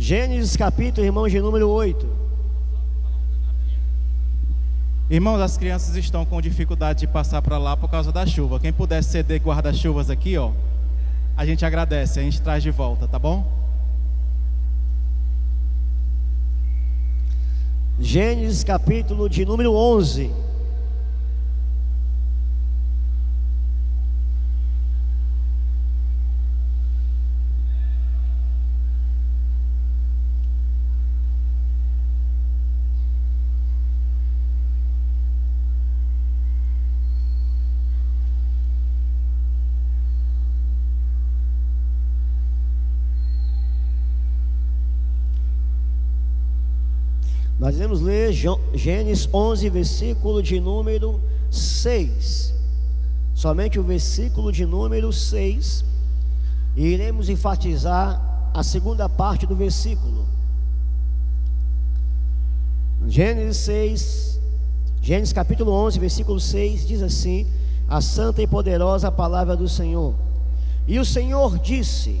Gênesis capítulo, irmãos, de número 8. Irmãos, as crianças estão com dificuldade de passar para lá por causa da chuva. Quem puder ceder guarda-chuvas aqui, ó, a gente agradece, a gente traz de volta, tá bom? Gênesis capítulo de número 11. Nós iremos ler Gênesis 11, versículo de número 6. Somente o versículo de número 6. E iremos enfatizar a segunda parte do versículo. Gênesis capítulo 11, versículo 6 diz assim: a santa e poderosa palavra do Senhor. E o Senhor disse: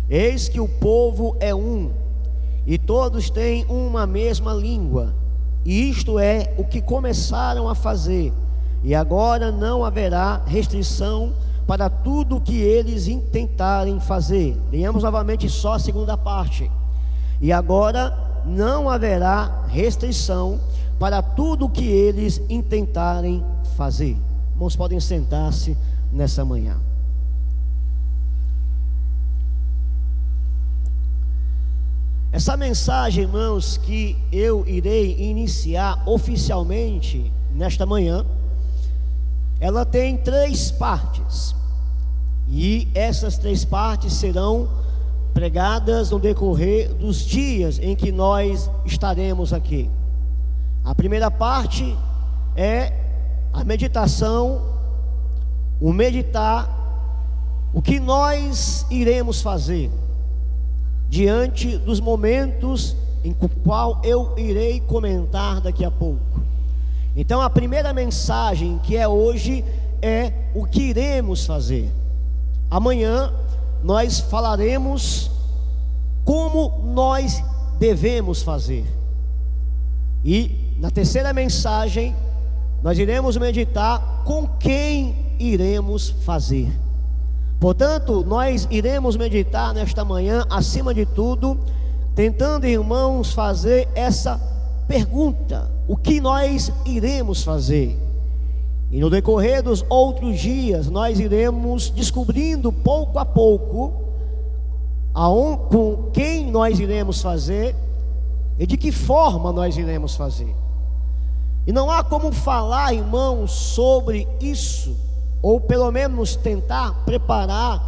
eis que o povo é um, e todos têm uma mesma língua, e isto é o que começaram a fazer, e agora não haverá restrição para tudo o que eles intentarem fazer. Leamos novamente só a segunda parte. E agora não haverá restrição para tudo o que eles intentarem fazer. Irmãos, podem sentar-se nessa manhã. Essa mensagem, irmãos, que eu irei iniciar oficialmente nesta manhã, ela tem 3 partes. E essas 3 partes serão pregadas no decorrer dos dias em que nós estaremos aqui. A primeira parte é a meditação, o meditar, o que nós iremos fazer diante dos momentos em qual eu irei comentar daqui a pouco. Então a primeira mensagem que é hoje é o que iremos fazer. Amanhã nós falaremos como nós devemos fazer. E na terceira mensagem nós iremos meditar com quem iremos fazer. Portanto, nós iremos meditar nesta manhã, acima de tudo, tentando, irmãos, fazer essa pergunta: o que nós iremos fazer? E no decorrer dos outros dias, nós iremos descobrindo pouco a pouco com quem nós iremos fazer e de que forma nós iremos fazer. E não há como falar, irmãos, sobre isso, ou pelo menos tentar preparar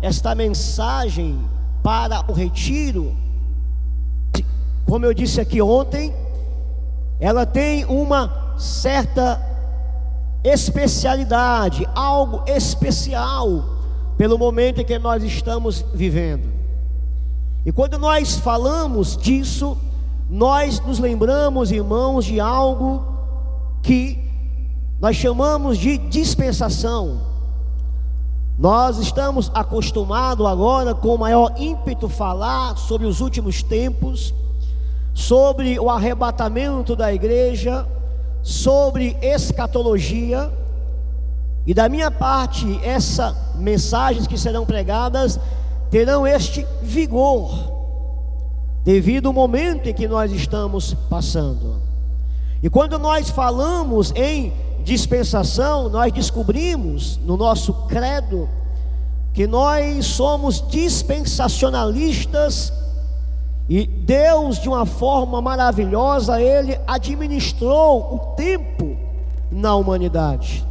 esta mensagem para o retiro. Como eu disse aqui ontem, ela tem uma certa especialidade, algo especial pelo momento em que nós estamos vivendo. E quando nós falamos disso, nós nos lembramos, irmãos, de algo que nós chamamos de dispensação. Nós estamos acostumados agora, com maior ímpeto, falar sobre os últimos tempos, sobre o arrebatamento da igreja, sobre escatologia. E da minha parte, essas mensagens que serão pregadas terão este vigor, devido ao momento em que nós estamos passando. E quando nós falamos em dispensação, nós descobrimos no nosso credo que nós somos dispensacionalistas, e Deus, de uma forma maravilhosa, Ele administrou o tempo na humanidade.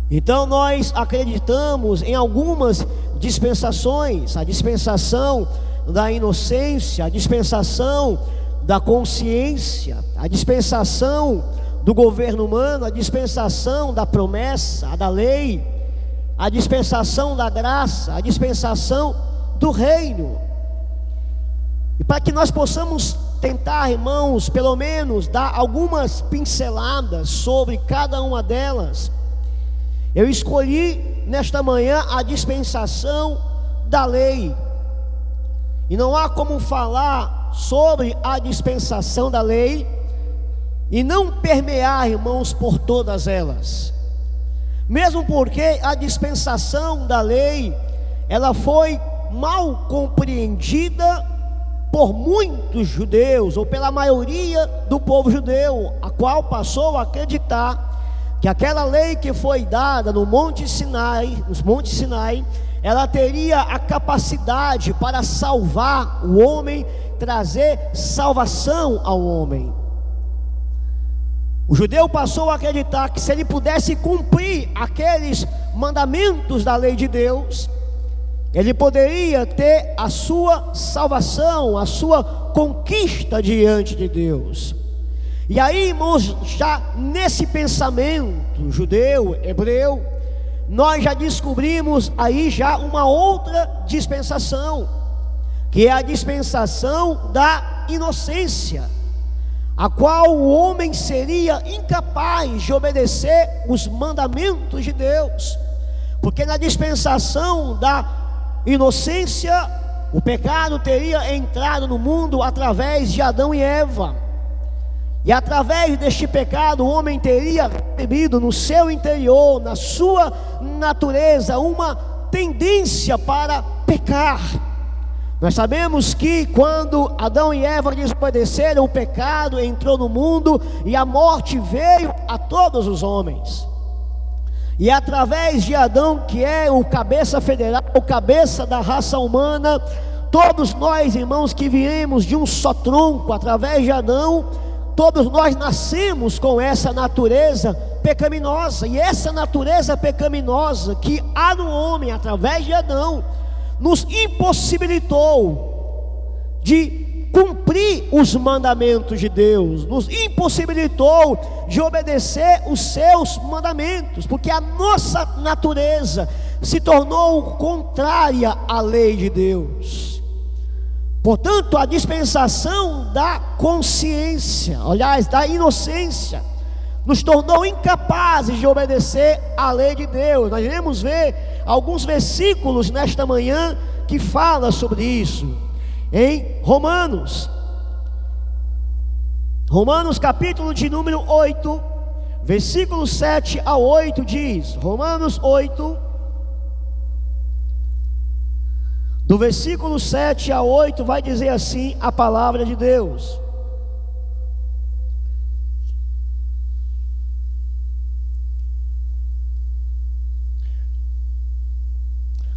Então nós acreditamos em algumas dispensações: a dispensação da inocência, a dispensação da consciência, a dispensação do governo humano, a dispensação da promessa, a da lei, a dispensação da graça, a dispensação do reino. E para que nós possamos tentar, irmãos, pelo menos dar algumas pinceladas sobre cada uma delas, eu escolhi nesta manhã a dispensação da lei. E não há como falar sobre a dispensação da lei e não permear, irmãos, por todas elas. Mesmo porque a dispensação da lei, ela foi mal compreendida por muitos judeus, ou pela maioria do povo judeu, a qual passou a acreditar que aquela lei que foi dada no Monte Sinai, ela teria a capacidade para salvar o homem, trazer salvação ao homem. O judeu passou a acreditar que se ele pudesse cumprir aqueles mandamentos da lei de Deus, ele poderia ter a sua salvação, a sua conquista diante de Deus. E aí, irmãos, já nesse pensamento judeu, hebreu, nós já descobrimos aí já uma outra dispensação, que é a dispensação da inocência, a qual o homem seria incapaz de obedecer os mandamentos de Deus, porque na dispensação da inocência, o pecado teria entrado no mundo através de Adão e Eva, e através deste pecado o homem teria recebido no seu interior, na sua natureza, uma tendência para pecar. Nós sabemos que quando Adão e Eva desobedeceram, o pecado entrou no mundo e a morte veio a todos os homens. E através de Adão, que é o cabeça federal, o cabeça da raça humana, todos nós, irmãos, que viemos de um só tronco, através de Adão, todos nós nascemos com essa natureza pecaminosa. E essa natureza pecaminosa que há no homem, através de Adão, nos impossibilitou de cumprir os mandamentos de Deus, nos impossibilitou de obedecer os seus mandamentos, porque a nossa natureza se tornou contrária à lei de Deus. Portanto, a dispensação da consciência, aliás, da inocência, nos tornou incapazes de obedecer à lei de Deus. Nós iremos ver alguns versículos nesta manhã que fala sobre isso. Em Romanos capítulo de número 8, versículos 7 a 8 diz, Romanos 8, do versículo 7 a 8 vai dizer assim a palavra de Deus: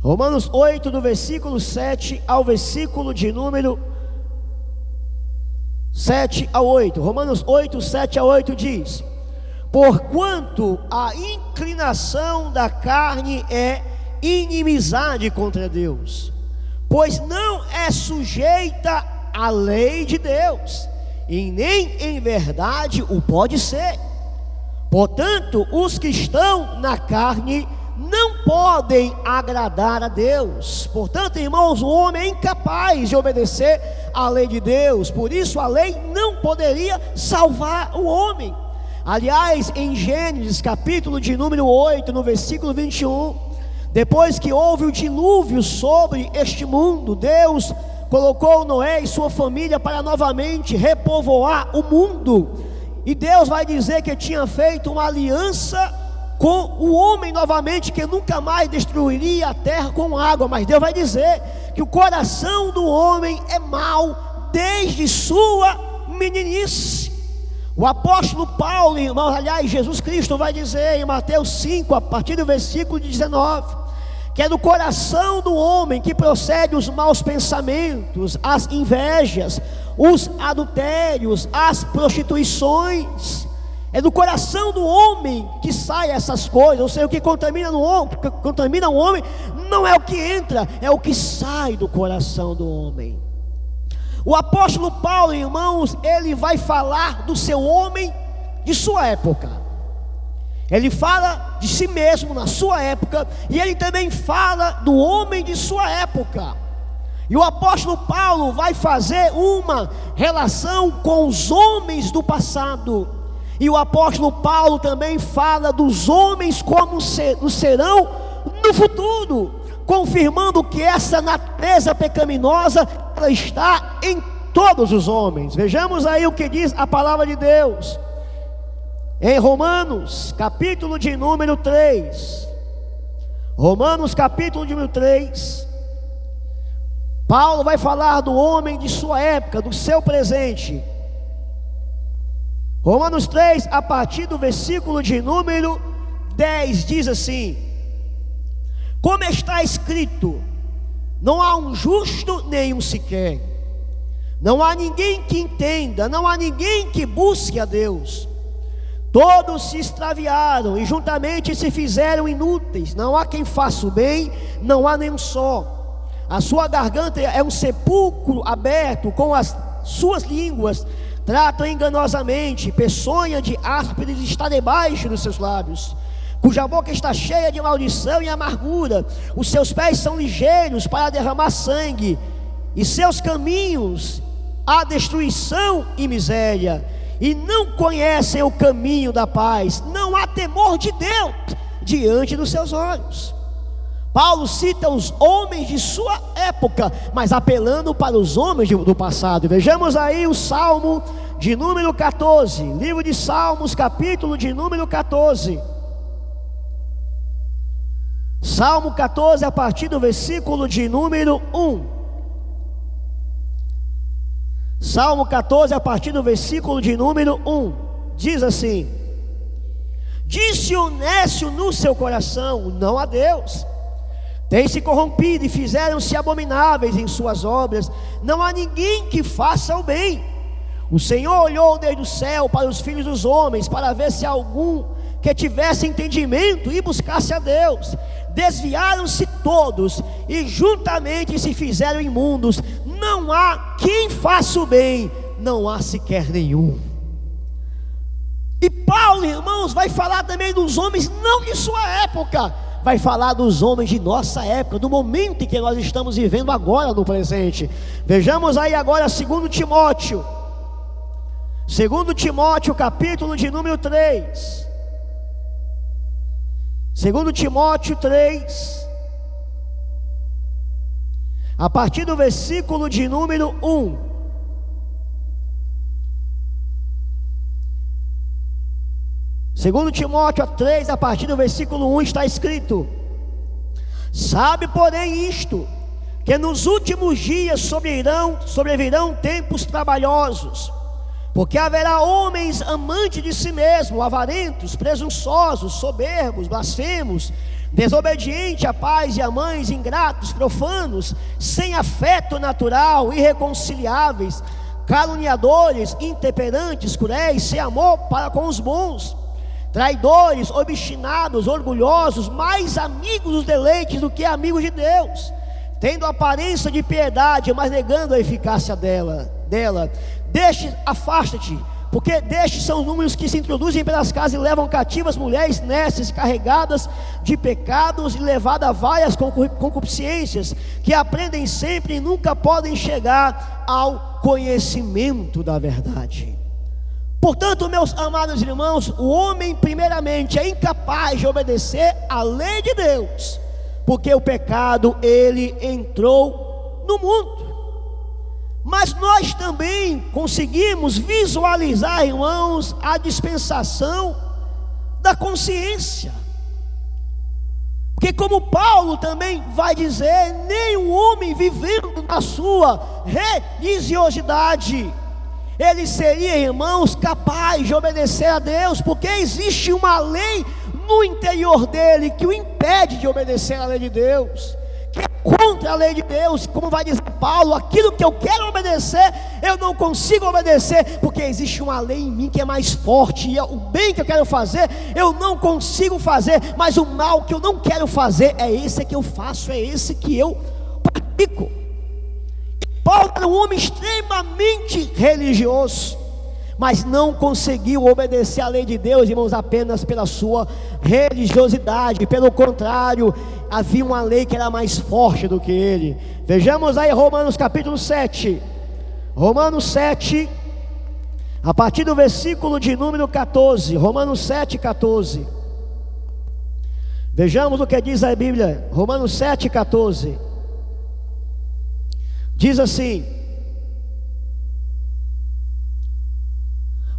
Romanos 8, do versículo 7 ao versículo de número 7 a 8. Romanos 8, 7 a 8 diz: porquanto a inclinação da carne é inimizade contra Deus, pois não é sujeita à lei de Deus, e nem em verdade o pode ser. Portanto, os que estão na carne não podem agradar a Deus. Portanto, irmãos, o homem é incapaz de obedecer à lei de Deus. Por isso a lei não poderia salvar o homem. Aliás, em Gênesis capítulo de número 8, no versículo 21, depois que houve o dilúvio sobre este mundo, Deus colocou Noé e sua família para novamente repovoar o mundo. E Deus vai dizer que tinha feito uma aliança com o homem novamente, que nunca mais destruiria a terra com água. Mas Deus vai dizer que o coração do homem é mau desde sua meninice. O apóstolo Paulo, irmãos, aliás, Jesus Cristo vai dizer em Mateus 5, a partir do versículo 19, que é do coração do homem que procede os maus pensamentos, as invejas, os adultérios, as prostituições. É do coração do homem que saem essas coisas. Ou seja, o que contamina o homem não é o que entra, é o que sai do coração do homem. O apóstolo Paulo, irmãos, ele vai falar do seu homem de sua época. Ele fala de si mesmo na sua época, e ele também fala do homem de sua época. E o apóstolo Paulo vai fazer uma relação com os homens do passado. E o apóstolo Paulo também fala dos homens como serão no futuro. confirmando que essa natureza pecaminosa ela está em todos os homens. Vejamos aí o que diz a palavra de Deus em Romanos, capítulo de número 3. Romanos, capítulo de número 3. Paulo vai falar do homem de sua época, do seu presente. Romanos 3, a partir do versículo de número 10, diz assim: como está escrito, não há um justo nenhum sequer, não há ninguém que entenda, não há ninguém que busque a Deus. Todos se extraviaram e juntamente se fizeram inúteis, não há quem faça o bem, não há nenhum só. A sua garganta é um sepulcro aberto, com as suas línguas tratam enganosamente, peçonha de ásperos está debaixo dos seus lábios, cuja boca está cheia de maldição e amargura. Os seus pés são ligeiros para derramar sangue, e seus caminhos a destruição e miséria, e não conhecem o caminho da paz. Não há temor de Deus diante dos seus olhos. Paulo cita os homens de sua época, mas apelando para os homens do passado. Vejamos aí o Salmo de número 14, livro de Salmos, capítulo de número 14. Salmo 14, a partir do versículo de número 1. Salmo 14, a partir do versículo de número 1, diz assim: disse o nécio no seu coração, não a Deus. Tem se corrompido e fizeram-se abomináveis em suas obras. Não há ninguém que faça o bem. O Senhor olhou desde o céu para os filhos dos homens, para ver se algum que tivesse entendimento e buscasse a Deus. Desviaram-se todos e juntamente se fizeram imundos. Não há quem faça o bem, não há sequer nenhum. E Paulo, irmãos, vai falar também dos homens não de sua época, vai falar dos homens de nossa época, do momento em que nós estamos vivendo agora no presente. Vejamos aí agora 2 Timóteo, 2 Timóteo, capítulo de número 3. 2 Timóteo 3, a partir do versículo de número 1. Segundo Timóteo 3, a partir do versículo 1 está escrito: sabe porém isto, que nos últimos dias sobrevirão tempos trabalhosos, porque haverá homens amantes de si mesmos, avarentos, presunçosos, soberbos, blasfemos, desobedientes a pais e a mães, ingratos, profanos, sem afeto natural, irreconciliáveis, caluniadores, intemperantes, cruéis, sem amor para com os bons, traidores, obstinados, orgulhosos, mais amigos dos deleites do que amigos de Deus, tendo aparência de piedade, mas negando a eficácia dela. Destes afasta-te, porque destes são os números que se introduzem pelas casas e levam cativas mulheres nécias, carregadas de pecados e levadas a várias concupiscências, que aprendem sempre e nunca podem chegar ao conhecimento da verdade. Portanto, meus amados irmãos, o homem primeiramente é incapaz de obedecer à lei de Deus, porque o pecado ele entrou no mundo. Mas nós também conseguimos visualizar, irmãos, a dispensação da consciência. Porque como Paulo também vai dizer, nenhum homem vivendo na sua religiosidade, ele seria, irmãos, capaz de obedecer a Deus, porque existe uma lei no interior dele que o impede de obedecer à lei de Deus, que é contra a lei de Deus. Como vai dizer Paulo, aquilo que eu quero obedecer, eu não consigo obedecer, porque existe uma lei em mim que é mais forte, e o bem que eu quero fazer, eu não consigo fazer, mas o mal que eu não quero fazer, é esse que eu faço, é esse que eu pratico. Paulo era um homem extremamente religioso, mas não conseguiu obedecer à lei de Deus, irmãos, apenas pela sua religiosidade. Pelo contrário, havia uma lei que era mais forte do que ele. Vejamos aí Romanos capítulo 7. Romanos 7, a partir do versículo de número 14. Romanos 7, 14. Vejamos o que diz a Bíblia, Romanos 7,14. Diz assim: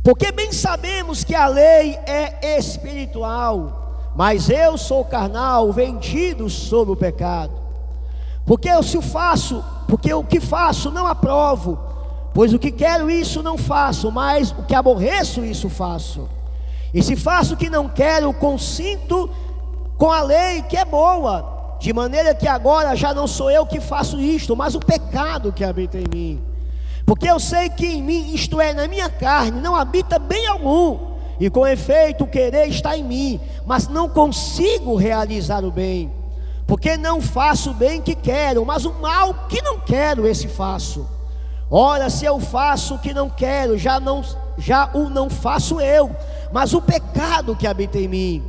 porque bem sabemos que a lei é espiritual, mas eu sou carnal, vendido sob o pecado. Porque o que faço não aprovo, pois o que quero isso não faço, mas o que aborreço isso faço. E se faço o que não quero, consinto com a lei que é boa, de maneira que agora já não sou eu que faço isto, mas o pecado que habita em mim. Porque eu sei que em mim, isto é, na minha carne, não habita bem algum, e com efeito o querer está em mim, mas não consigo realizar o bem. Porque não faço o bem que quero, mas o mal que não quero, esse faço. Ora, se eu faço o que não quero, já o não faço eu, mas o pecado que habita em mim.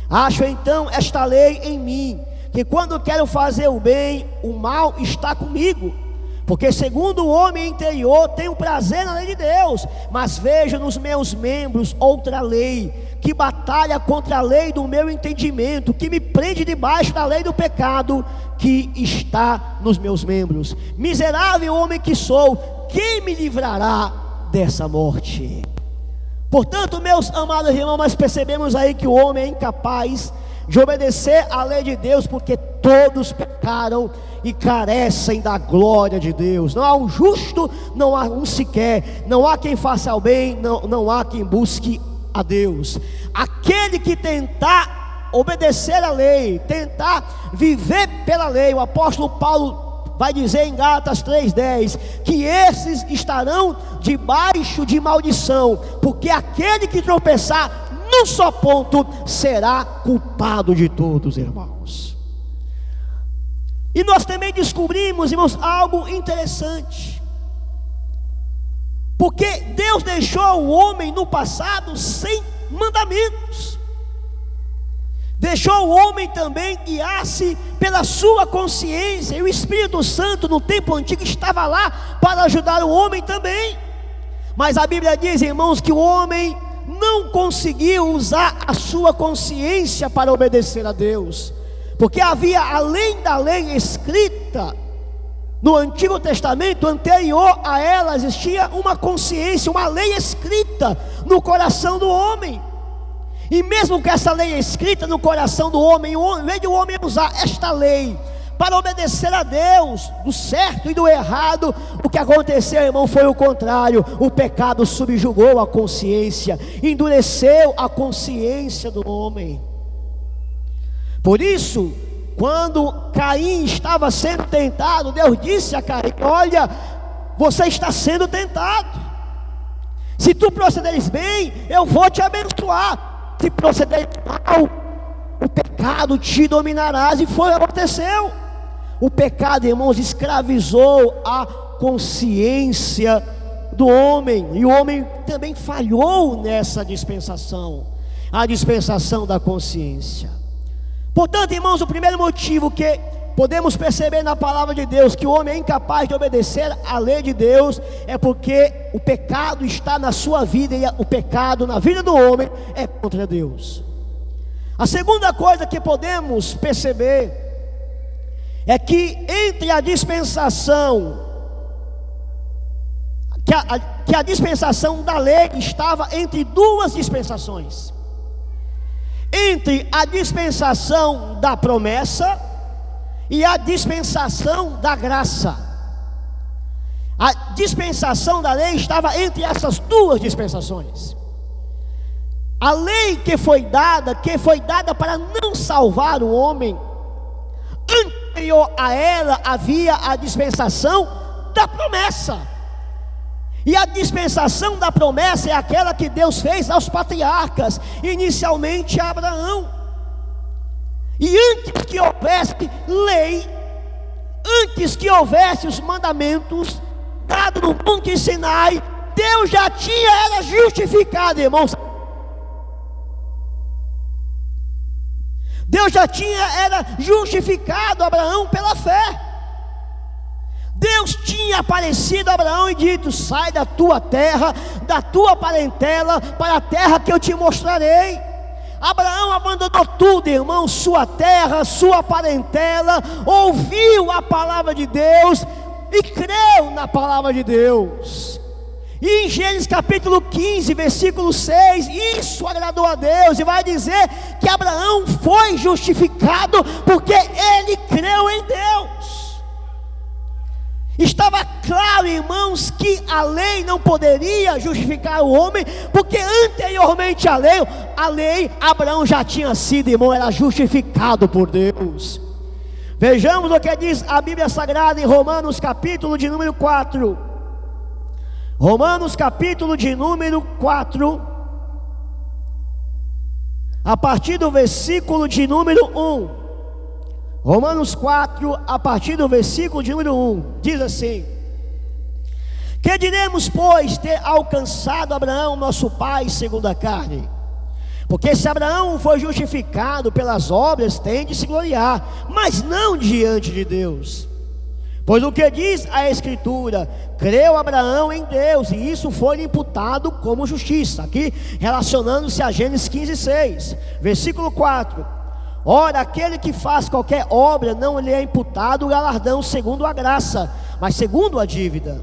Acho então esta lei em mim, que quando quero fazer o bem, o mal está comigo. Porque segundo o homem interior, tenho prazer na lei de Deus, mas vejo nos meus membros outra lei, que batalha contra a lei do meu entendimento, que me prende debaixo da lei do pecado, que está nos meus membros. Miserável homem que sou, quem me livrará dessa morte? Portanto, meus amados irmãos, nós percebemos aí que o homem é incapaz de obedecer à lei de Deus, porque todos pecaram e carecem da glória de Deus. Não há um justo, não há um sequer, não há quem faça o bem, não há quem busque a Deus. Aquele que tentar obedecer à lei, tentar viver pela lei, o apóstolo Paulo vai dizer em Gálatas 3,10, que esses estarão debaixo de maldição, porque aquele que tropeçar num só ponto será culpado de todos, irmãos. E nós também descobrimos, irmãos, algo interessante, porque Deus deixou o homem no passado sem mandamentos, deixou o homem também guiar-se pela sua consciência, e o Espírito Santo no tempo antigo estava lá para ajudar o homem também. Mas a Bíblia diz, irmãos, que o homem não conseguiu usar a sua consciência para obedecer a Deus, porque havia, além da lei escrita no Antigo Testamento, anterior a ela existia uma consciência, uma lei escrita no coração do homem. E mesmo que essa lei escrita no coração do homem, em vez de o homem usar esta lei para obedecer a Deus, do certo e do errado, o que aconteceu, irmão, foi o contrário. O pecado subjugou a consciência, endureceu a consciência do homem. Por isso, quando Caim estava sendo tentado, Deus disse a Caim: olha, você está sendo tentado, se tu procederes bem, eu vou te abençoar, se procederes mal, o pecado te dominarás. E foi o que aconteceu. O pecado, irmãos, escravizou a consciência do homem, e o homem também falhou nessa dispensação, a dispensação da consciência. Portanto, irmãos, o primeiro motivo que podemos perceber na palavra de Deus, que o homem é incapaz de obedecer à lei de Deus, é porque o pecado está na sua vida, e o pecado na vida do homem é contra Deus. A segunda coisa que podemos perceber é que entre a dispensação, que a dispensação da lei estava entre duas dispensações, entre a dispensação da promessa e a dispensação da graça. A dispensação da lei estava entre essas duas dispensações. A lei que foi dada para não salvar o homem, anterior a ela havia a dispensação da promessa. E a dispensação da promessa é aquela que Deus fez aos patriarcas, inicialmente a Abraão. E antes que houvesse lei, antes que houvesse os mandamentos dados no Monte Sinai, Deus já era justificado, irmãos. Deus já era justificado a Abraão pela fé. Deus tinha aparecido a Abraão e dito: sai da tua terra, da tua parentela, para a terra que eu te mostrarei. Abraão abandonou tudo, irmão, sua terra, sua parentela, ouviu a palavra de Deus e creu na palavra de Deus. E em Gênesis capítulo 15, versículo 6, isso agradou a Deus, e vai dizer que Abraão foi justificado porque ele creu em Deus. Estava claro, irmãos, que a lei não poderia justificar o homem, porque anteriormente à lei, Abraão já tinha sido, irmão, era justificado por Deus. Vejamos o que diz a Bíblia Sagrada em Romanos capítulo de número 4. Romanos capítulo de número 4, a partir do versículo de número 1. Romanos 4, a partir do versículo de número 1, diz assim: que diremos, pois, ter alcançado Abraão, nosso pai, segundo a carne? Porque se Abraão foi justificado pelas obras, tem de se gloriar, mas não diante de Deus. Pois o que diz a Escritura? Creu Abraão em Deus, e isso foi imputado como justiça. Aqui relacionando-se a Gênesis 15, 6, versículo 4. Ora, aquele que faz qualquer obra, não lhe é imputado o galardão segundo a graça, mas segundo a dívida.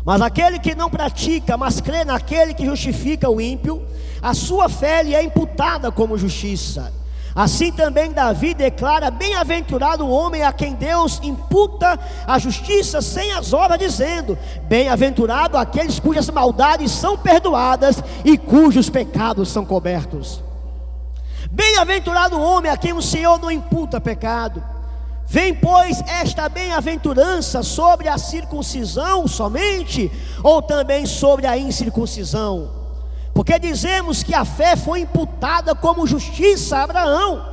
Mas aquele que não pratica, mas crê naquele que justifica o ímpio, a sua fé lhe é imputada como justiça. Assim também Davi declara: bem-aventurado o homem a quem Deus imputa a justiça sem as obras, dizendo: bem-aventurado aqueles cujas maldades são perdoadas e cujos pecados são cobertos. Bem-aventurado o homem a quem o Senhor não imputa pecado. Vem, pois, esta bem-aventurança sobre a circuncisão somente, ou também sobre a incircuncisão? Porque dizemos que a fé foi imputada como justiça a Abraão.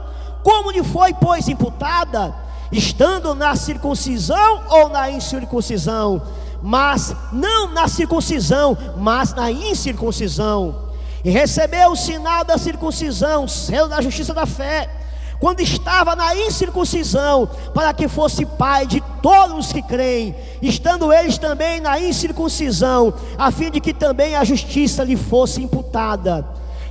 Como lhe foi, pois, imputada? Estando na circuncisão ou na incircuncisão? Mas não na circuncisão, mas na incircuncisão. E recebeu o sinal da circuncisão, selo da justiça da fé, quando estava na incircuncisão, para que fosse pai de todos os que creem, estando eles também na incircuncisão, a fim de que também a justiça lhe fosse imputada,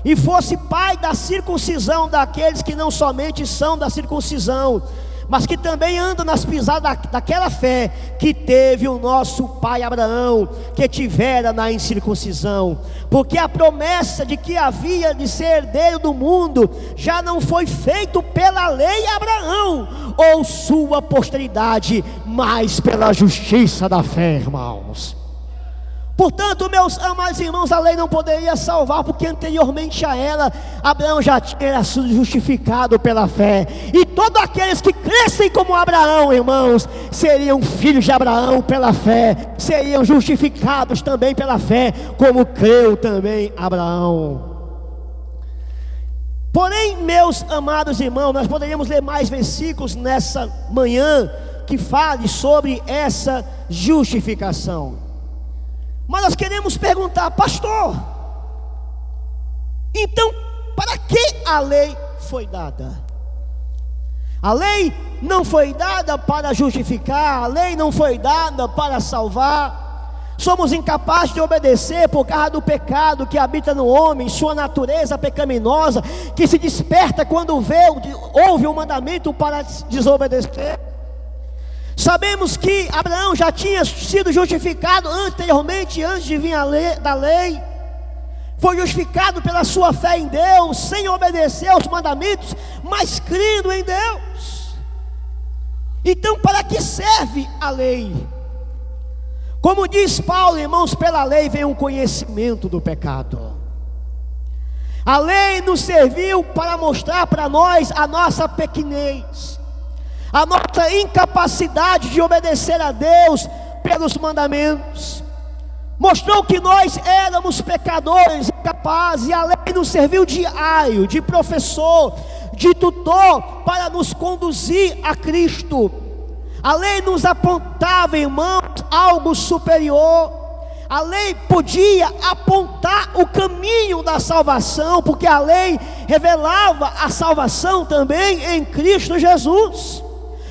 e fosse pai da circuncisão daqueles que não somente são da circuncisão, mas que também andam nas pisadas daquela fé que teve o nosso pai Abraão, que tivera na incircuncisão. Porque a promessa de que havia de ser herdeiro do mundo já não foi feito pela lei a Abraão ou sua posteridade, mas pela justiça da fé, irmãos. Portanto, meus amados irmãos, a lei não poderia salvar, porque anteriormente a ela, Abraão já tinha sido justificado pela fé. E todos aqueles que crescem como Abraão, irmãos, seriam filhos de Abraão pela fé, seriam justificados também pela fé, como creu também Abraão. Porém, meus amados irmãos, nós poderíamos ler mais versículos nessa manhã, que fale sobre essa justificação. Mas nós queremos perguntar: pastor, então para que a lei foi dada? A lei não foi dada para justificar, a lei não foi dada para salvar. Somos incapazes de obedecer por causa do pecado que habita no homem, sua natureza pecaminosa, que se desperta quando ouve um mandamento para desobedecer. Sabemos que Abraão já tinha sido justificado anteriormente, antes de vir da lei. Foi justificado pela sua fé em Deus, sem obedecer aos mandamentos, mas crendo em Deus. Então, para que serve a lei? Como diz Paulo, irmãos, pela lei vem um conhecimento do pecado. A lei nos serviu para mostrar para nós a nossa pequenez, a nossa incapacidade de obedecer a Deus pelos mandamentos. Mostrou que nós éramos pecadores, incapazes, e a lei nos serviu de aio, de professor, de tutor, para nos conduzir a Cristo. A lei nos apontava, irmãos, algo superior. A lei podia apontar o caminho da salvação, porque a lei revelava a salvação também em Cristo Jesus.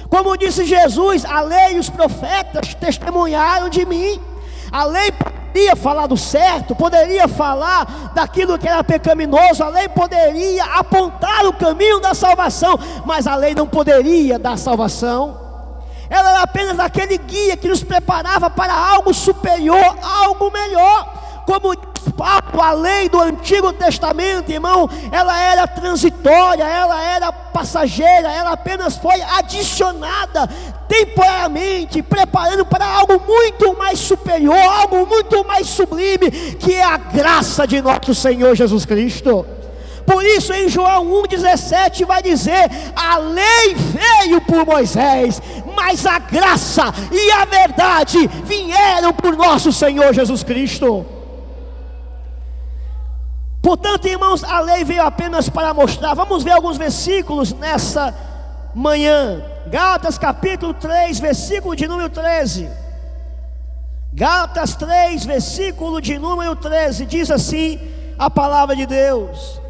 Como disse Jesus, a lei e os profetas testemunharam de mim. A lei poderia falar do certo, poderia falar daquilo que era pecaminoso, a lei poderia apontar o caminho da salvação, mas a lei não poderia dar salvação. Ela era apenas aquele guia que nos preparava para algo superior, algo melhor. Como diz Paulo, a lei do Antigo Testamento, irmão, ela era transitória, ela era passageira, ela apenas foi adicionada temporariamente, preparando para algo muito mais superior, algo muito mais sublime, que é a graça de nosso Senhor Jesus Cristo. Por isso em João 1,17 vai dizer: a lei veio por Moisés, mas a graça e a verdade vieram por nosso Senhor Jesus Cristo. Portanto, irmãos, a lei veio apenas para mostrar. Vamos ver alguns versículos nessa manhã. Gálatas capítulo 3, versículo de número 13. Gálatas 3, versículo de número 13, diz assim a palavra de Deus.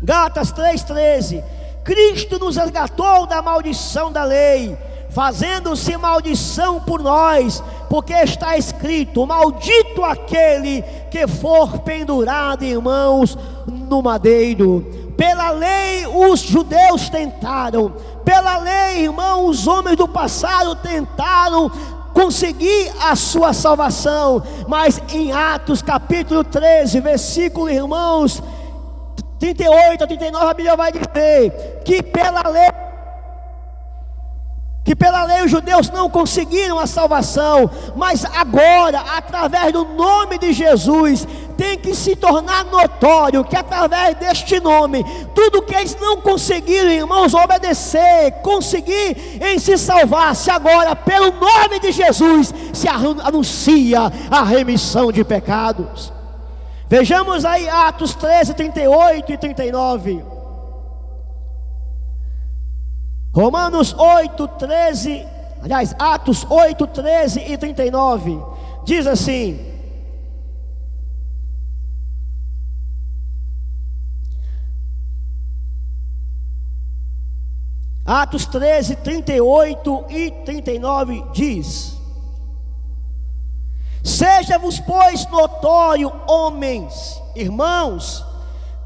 Gálatas 3,13: Cristo nos resgatou da maldição da lei, fazendo-se maldição por nós, porque está escrito: maldito aquele que for pendurado, irmãos, no madeiro. Pela lei os judeus tentaram, pela lei, irmãos, os homens do passado tentaram conseguir a sua salvação, mas em Atos capítulo 13, versículo, irmãos, 38 a 39, a Bíblia vai dizer que pela lei os judeus não conseguiram a salvação, mas agora, através do nome de Jesus, tem que se tornar notório que através deste nome, tudo que eles não conseguiram, irmãos, obedecer, conseguir em se salvar-se, agora pelo nome de Jesus se anuncia a remissão de pecados. Vejamos aí Atos 13, 38 e 39. Romanos 8, 13, aliás, Atos 8, 13 e 39. Diz assim: Atos 13, 38 e 39 diz: seja-vos, pois, notório, homens, irmãos,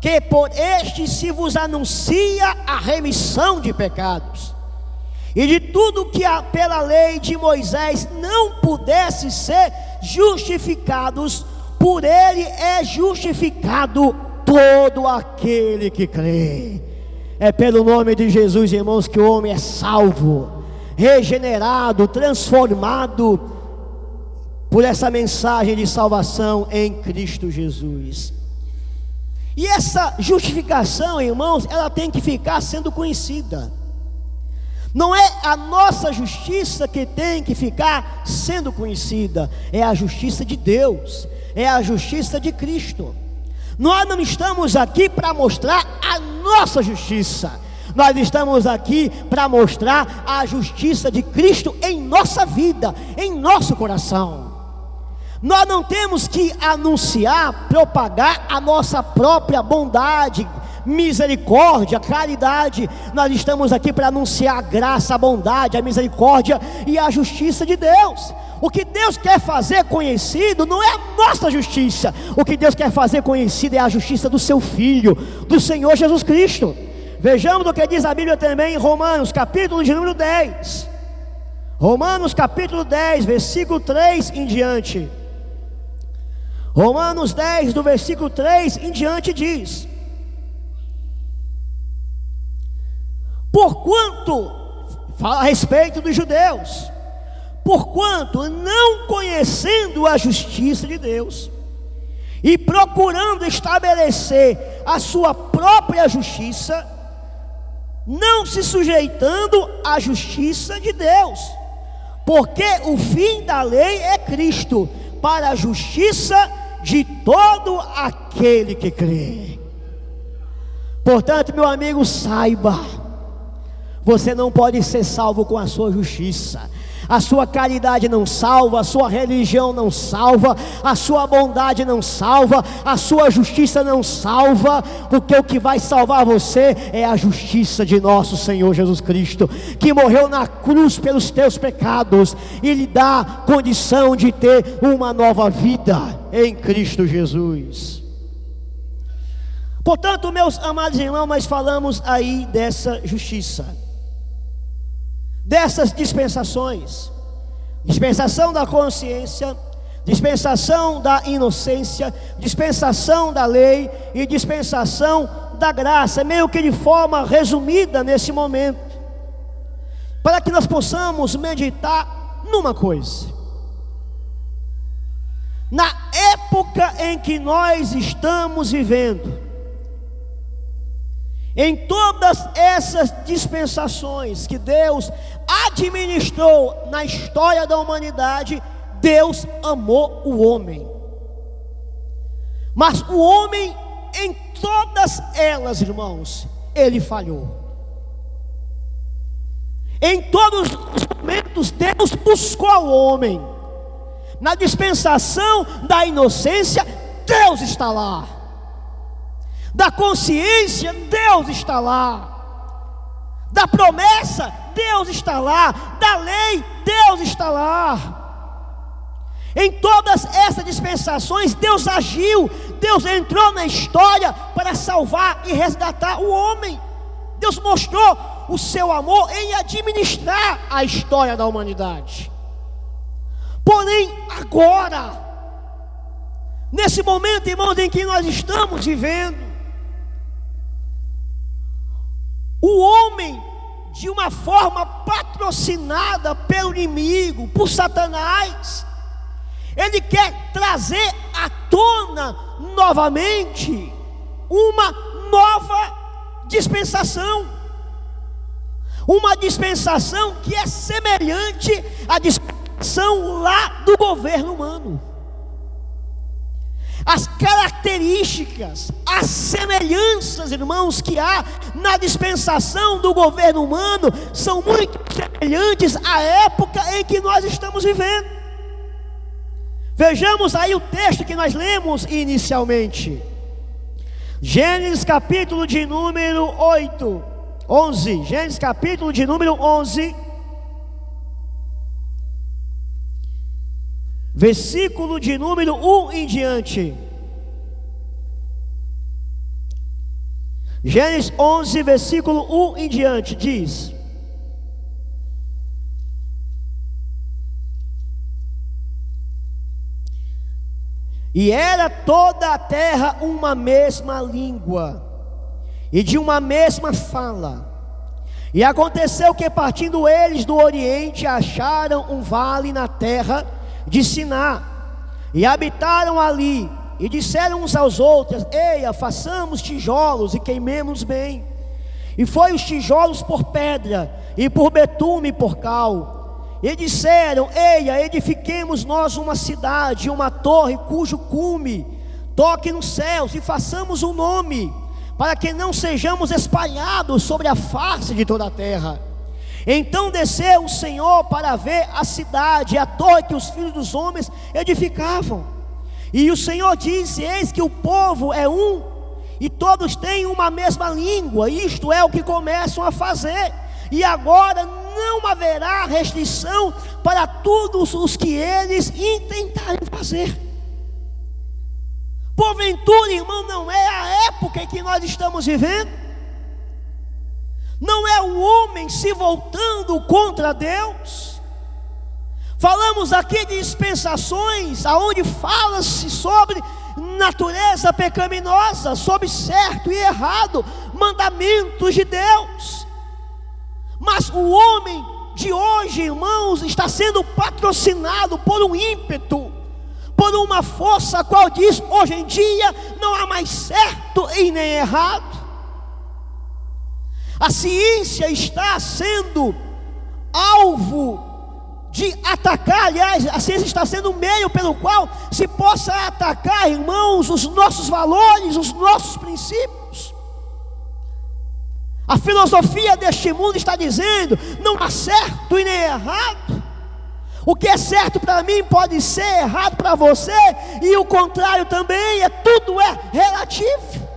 que por este se vos anuncia a remissão de pecados, e de tudo que pela lei de Moisés não pudesse ser justificados, por ele é justificado todo aquele que crê. É pelo nome de Jesus, irmãos, que o homem é salvo, regenerado, transformado por essa mensagem de salvação em Cristo Jesus. E essa justificação, irmãos, ela tem que ficar sendo conhecida. Não é a nossa justiça que tem que ficar sendo conhecida, é a justiça de Deus, é a justiça de Cristo. Nós não estamos aqui para mostrar a nossa justiça, nós estamos aqui para mostrar a justiça de Cristo em nossa vida, em nosso coração. Nós não temos que anunciar, propagar a nossa própria bondade, misericórdia, caridade. Nós estamos aqui para anunciar a graça, a bondade, a misericórdia e a justiça de Deus. O que Deus quer fazer conhecido não é a nossa justiça. O que Deus quer fazer conhecido é a justiça do seu Filho, do Senhor Jesus Cristo. Vejamos o que diz a Bíblia também em Romanos, capítulo de número 10. Romanos capítulo 10, versículo 3 em diante. Romanos 10, do versículo 3 em diante diz: porquanto, fala a respeito dos judeus, porquanto não conhecendo a justiça de Deus, e procurando estabelecer a sua própria justiça, não se sujeitando à justiça de Deus, porque o fim da lei é Cristo, para a justiça de todo aquele que crê. Portanto, meu amigo, saiba, você não pode ser salvo com a sua justiça. A sua caridade não salva, a sua religião não salva, a sua bondade não salva, a sua justiça não salva, porque o que vai salvar você é a justiça de nosso Senhor Jesus Cristo, que morreu na cruz pelos teus pecados e lhe dá condição de ter uma nova vida em Cristo Jesus. Portanto, meus amados irmãos, nós falamos aí dessa justiça, dessas dispensações: dispensação da consciência, dispensação da inocência, dispensação da lei e dispensação da graça, meio que de forma resumida nesse momento, para que nós possamos meditar numa coisa: na época em que nós estamos vivendo, em todas essas dispensações que Deus administrou na história da humanidade, Deus amou o homem. Mas o homem, em todas elas, irmãos, ele falhou. Em todos os momentos, Deus buscou o homem. Na dispensação da inocência, Deus está lá. Da consciência, Deus está lá. Da promessa, Deus está lá. Da lei, Deus está lá. Em todas essas dispensações, Deus agiu. Deus entrou na história para salvar e resgatar o homem. Deus mostrou o seu amor em administrar a história da humanidade. Porém, agora, nesse momento, irmãos, em que nós estamos vivendo, o homem, de uma forma patrocinada pelo inimigo, por Satanás, ele quer trazer à tona novamente uma nova dispensação. Uma dispensação que é semelhante à dispensação lá do governo humano. As características, as semelhanças, irmãos, que há na dispensação do governo humano são muito semelhantes à época em que nós estamos vivendo. Vejamos aí o texto que nós lemos inicialmente. Gênesis capítulo de número 11. Gênesis capítulo de número 11. Versículo de número 1 em diante. Gênesis 11, versículo 1 em diante, diz: E era toda a terra uma mesma língua, e de uma mesma fala. E aconteceu que, partindo eles do oriente, acharam um vale na terra de Siná, e habitaram ali, e disseram uns aos outros: Eia, façamos tijolos e queimemos bem. E foi os tijolos por pedra, e por betume e por cal. E disseram: Eia, edifiquemos nós uma cidade, uma torre, cujo cume toque nos céus, e façamos um nome, para que não sejamos espalhados sobre a face de toda a terra. Então desceu o Senhor para ver a cidade, a torre que os filhos dos homens edificavam. E o Senhor disse: Eis que o povo é um, e todos têm uma mesma língua. Isto é o que começam a fazer. E agora não haverá restrição para todos os que eles intentarem fazer. Porventura, irmão, não é a época em que nós estamos vivendo? Não é o homem se voltando contra Deus? Falamos aqui de dispensações, aonde fala-se sobre natureza pecaminosa, sobre certo e errado, mandamentos de Deus. Mas o homem de hoje, irmãos, está sendo patrocinado por um ímpeto, por uma força a qual diz: hoje em dia não há mais certo e nem errado. A ciência está sendo alvo de atacar, aliás, a ciência está sendo um meio pelo qual se possa atacar, irmãos, os nossos valores, os nossos princípios. A filosofia deste mundo está dizendo: não há certo e nem errado. O que é certo para mim pode ser errado para você, e o contrário também, tudo é relativo.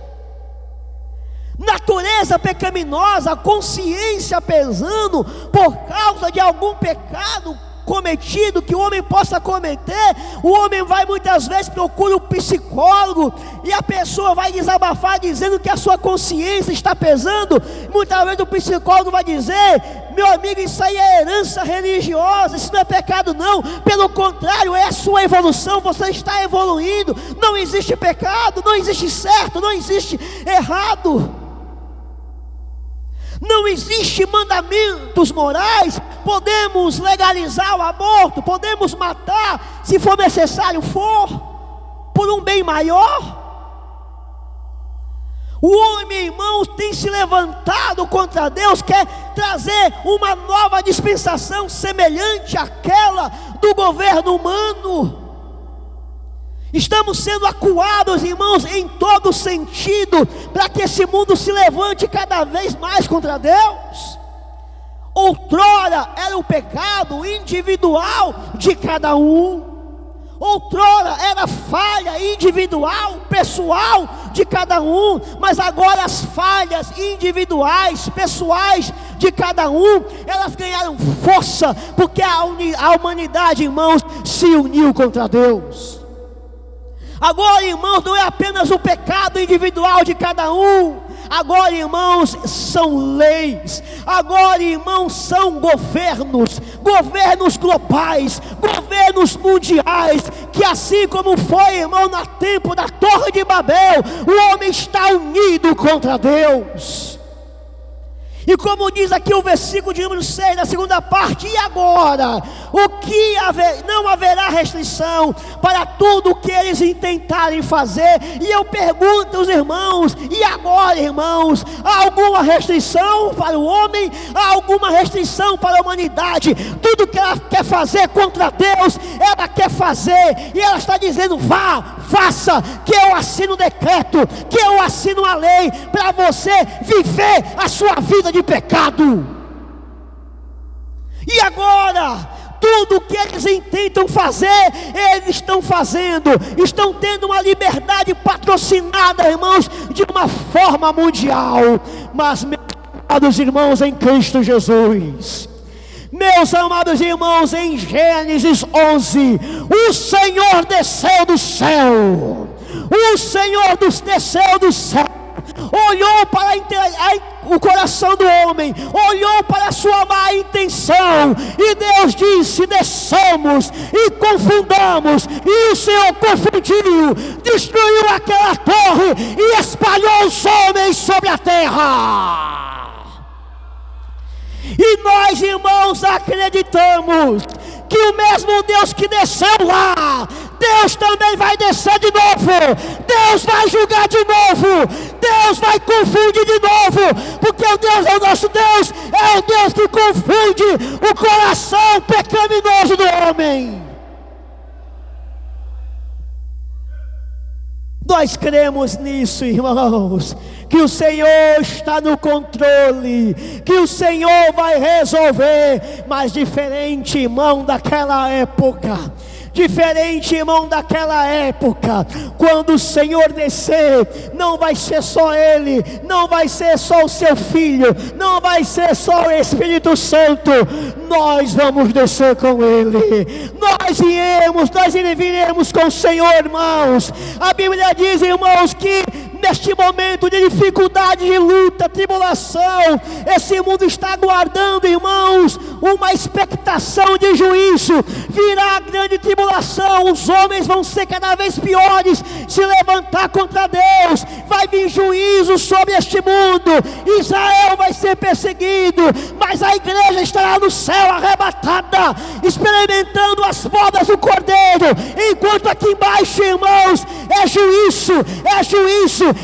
Natureza pecaminosa, a consciência pesando por causa de algum pecado cometido que o homem possa cometer, o homem vai muitas vezes procurar um psicólogo, e a pessoa vai desabafar dizendo que a sua consciência está pesando. Muitas vezes o psicólogo vai dizer: meu amigo, isso aí é herança religiosa, isso não é pecado não, pelo contrário, é a sua evolução, você está evoluindo, não existe pecado, não existe certo, não existe errado, não existe mandamentos morais. Podemos legalizar o aborto, podemos matar, se for necessário for, por um bem maior. O homem, irmãos, tem se levantado contra Deus, quer trazer uma nova dispensação semelhante àquela do governo humano. Estamos sendo acuados, irmãos, em todo sentido, para que esse mundo se levante cada vez mais contra Deus. Outrora era o pecado individual de cada um. Outrora era falha individual, pessoal de cada um. Mas agora as falhas individuais, pessoais de cada um, elas ganharam força, porque a humanidade, irmãos, se uniu contra Deus. Agora, irmãos, não é apenas o pecado individual de cada um. Agora, irmãos, são leis. Agora, irmãos, são governos globais, governos mundiais, que assim como foi, irmão, no tempo da Torre de Babel, o homem está unido contra Deus. E como diz aqui o versículo de número 6, na segunda parte: e agora? Não haverá restrição para tudo o que eles intentarem fazer. E eu pergunto aos irmãos: e agora, irmãos? Há alguma restrição para o homem? Há alguma restrição para a humanidade? Tudo que ela quer fazer contra Deus, ela quer fazer. E ela está dizendo: vá, faça, que eu assino o decreto, que eu assino a lei, para você viver a sua vida de pecado. E agora, tudo que eles intentam fazer, eles estão fazendo, estão tendo uma liberdade patrocinada, irmãos, de uma forma mundial. Mas, meus amados irmãos em Cristo Jesus, meus amados irmãos, em Gênesis 11, o Senhor desceu do céu, o Senhor desceu do céu, olhou para o coração do homem, olhou para a sua má intenção, e Deus disse: desçamos e confundamos. E o Senhor confundiu, destruiu aquela torre e espalhou os homens sobre a terra. E nós, irmãos, acreditamos que o mesmo Deus que desceu lá, Deus também vai descer de novo. Deus vai julgar de novo. Deus vai confundir de novo, porque o Deus é o nosso Deus, é o Deus que confunde o coração pecaminoso do homem. Nós cremos nisso, irmãos, que o Senhor está no controle, que o Senhor vai resolver. Mas diferente, irmão, daquela época, quando o Senhor descer, não vai ser só Ele, não vai ser só o seu Filho, não vai ser só o Espírito Santo, nós vamos descer com Ele, nós viremos com o Senhor, irmãos. A Bíblia diz, irmãos, que neste momento de dificuldade, de luta, tribulação, esse mundo está aguardando, irmãos, uma expectação de juízo. Virá a grande tribulação, os homens vão ser cada vez piores, se levantar contra Deus, vai vir juízo sobre este mundo, Israel vai ser perseguido, mas a igreja estará no céu arrebatada, experimentando as bodas do Cordeiro, enquanto aqui embaixo, irmãos, é juízo,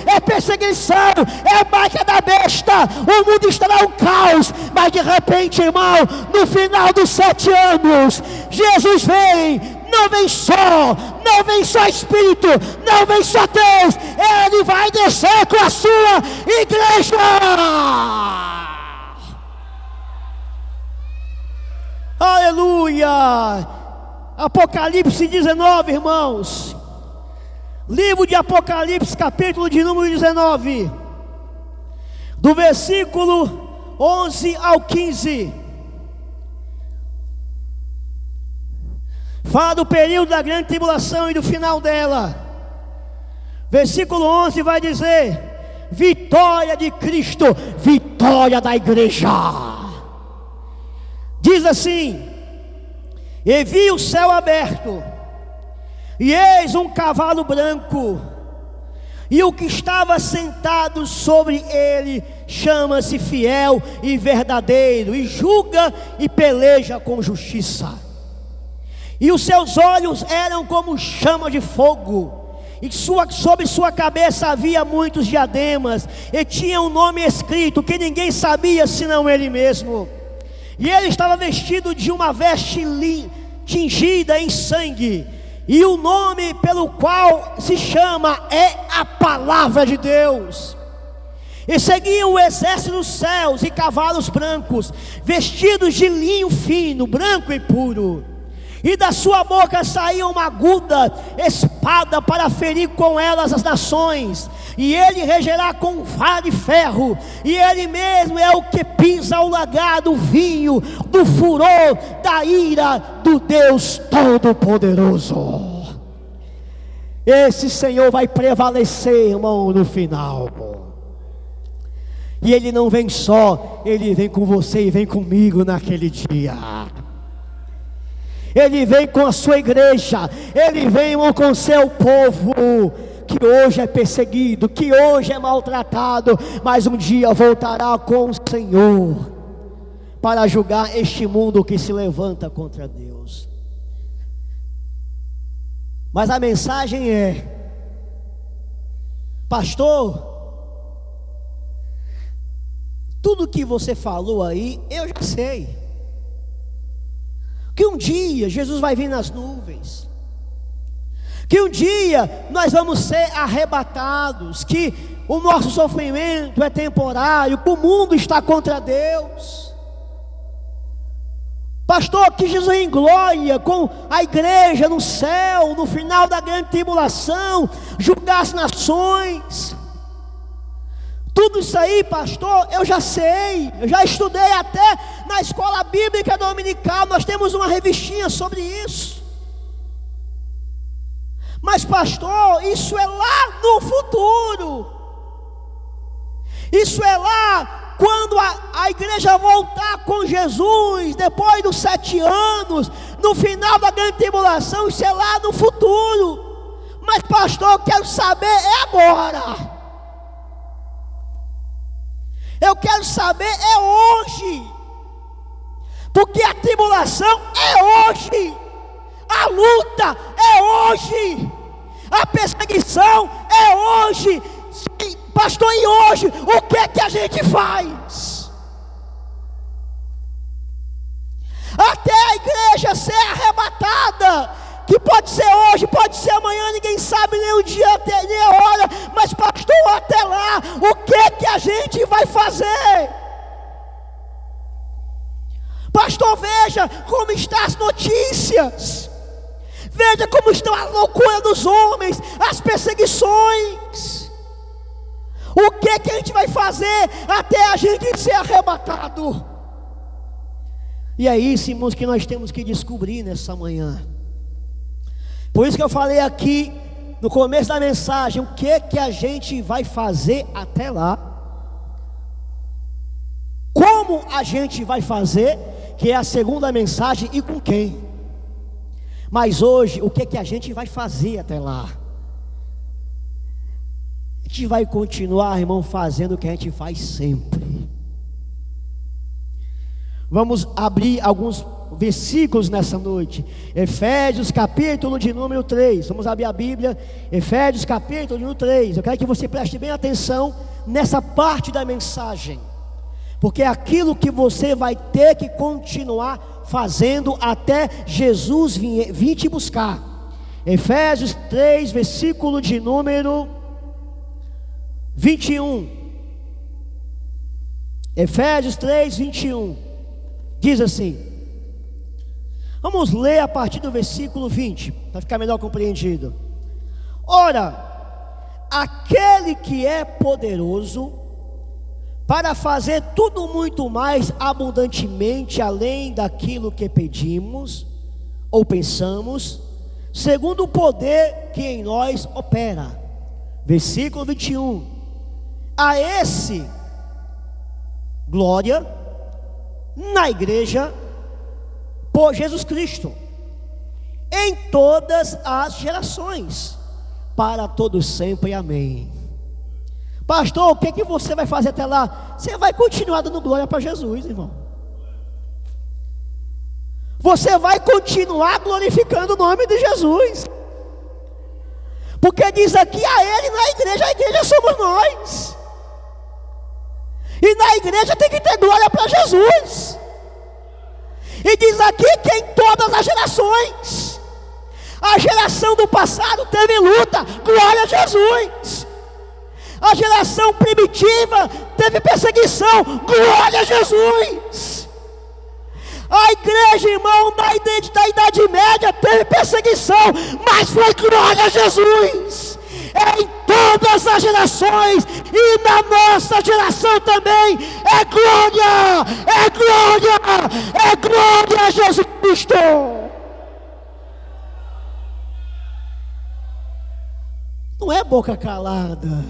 é perseguição, é marca da besta, o mundo estará um caos. Mas de repente, irmão, no final dos 7 anos, Jesus vem. Não vem só Espírito, não vem só Deus, Ele vai descer com a sua igreja. Aleluia! Apocalipse 19, irmãos. Livro de Apocalipse, capítulo de número 19, do versículo 11 ao 15. Fala do período da grande tribulação e do final dela. Versículo 11 vai dizer: vitória de Cristo, vitória da igreja. Diz assim: e vi o céu aberto, e eis um cavalo branco, e o que estava sentado sobre ele chama-se Fiel e Verdadeiro, e julga e peleja com justiça. E os seus olhos eram como chama de fogo, e sobre sua cabeça havia muitos diademas, e tinha um nome escrito que ninguém sabia senão ele mesmo. E ele estava vestido de uma veste tingida em sangue, e o nome pelo qual se chama é a Palavra de Deus. E seguiam o exército dos céus e cavalos brancos, vestidos de linho fino, branco e puro. E da sua boca saía uma aguda espada para ferir com elas as nações. E ele regerá com vara de ferro, e ele mesmo é o que pisa o lagar do vinho, do furor, da ira do Deus Todo-Poderoso. Esse Senhor vai prevalecer, irmão, no final. E ele não vem só, ele vem com você e vem comigo naquele dia. Ele vem com a sua igreja, ele vem com o seu povo, que hoje é perseguido, que hoje é maltratado, mas um dia voltará com o Senhor, para julgar este mundo que se levanta contra Deus. Mas a mensagem é: pastor, tudo que você falou aí, eu já sei. Que um dia Jesus vai vir nas nuvens, que um dia nós vamos ser arrebatados, que o nosso sofrimento é temporário, que o mundo está contra Deus. Pastor, que Jesus em glória, com a igreja no céu, no final da grande tribulação, julgar as nações. Tudo isso aí, pastor, eu já sei, eu já estudei até na escola bíblica dominical, nós temos uma revistinha sobre isso. Mas pastor, isso é lá no futuro, isso é lá quando a igreja voltar com Jesus, depois dos 7 anos, no final da grande tribulação, isso é lá no futuro. Mas pastor, eu quero saber é agora. Eu quero saber é hoje, porque a tribulação é hoje, a luta é hoje, a perseguição é hoje. Sim, pastor, e hoje o que é que a gente faz? Até a igreja ser arrebatada, que pode ser hoje, pode ser amanhã, ninguém sabe nem o dia, nem a hora, mas pastor, até lá, o que é que a gente vai fazer? Pastor, veja como estão as notícias, veja como está a loucura dos homens, as perseguições. O que é que a gente vai fazer até a gente ser arrebatado? E é isso, irmãos, que nós temos que descobrir nessa manhã. Por isso que eu falei aqui no começo da mensagem, o que é que a gente vai fazer até lá? Como a gente vai fazer, que é a segunda mensagem, e com quem? Mas hoje, o que é que a gente vai fazer até lá? A gente vai continuar, irmão, fazendo o que a gente faz sempre. Vamos abrir alguns versículos nessa noite. Efésios capítulo de número 3. Vamos abrir a Bíblia. Efésios capítulo de número 3. Eu quero que você preste bem atenção nessa parte da mensagem, porque é aquilo que você vai ter que continuar fazendo até Jesus vir te buscar. Efésios 3, versículo de número 21. Efésios 3, 21. Diz assim: Vamos ler a partir do versículo 20, para ficar melhor compreendido. Ora, aquele que é poderoso para fazer tudo muito mais abundantemente além daquilo que pedimos ou pensamos, segundo o poder que em nós opera. Versículo 21. A esse glória na igreja por Jesus Cristo em todas as gerações, para todos sempre, amém. Pastor, o que você vai fazer até lá? Você vai continuar dando glória para Jesus, irmão. Você vai continuar glorificando o nome de Jesus, porque diz aqui a Ele na igreja, a igreja somos nós, e na igreja tem que ter glória para Jesus. E diz aqui que em todas as gerações, a geração do passado teve luta, glória a Jesus. A geração primitiva teve perseguição, glória a Jesus. A igreja, irmão, da Idade Média teve perseguição, mas foi glória a Jesus. É em todas as gerações, e na nossa geração também, é glória, é glória, é glória a Jesus Cristo. Não é boca calada,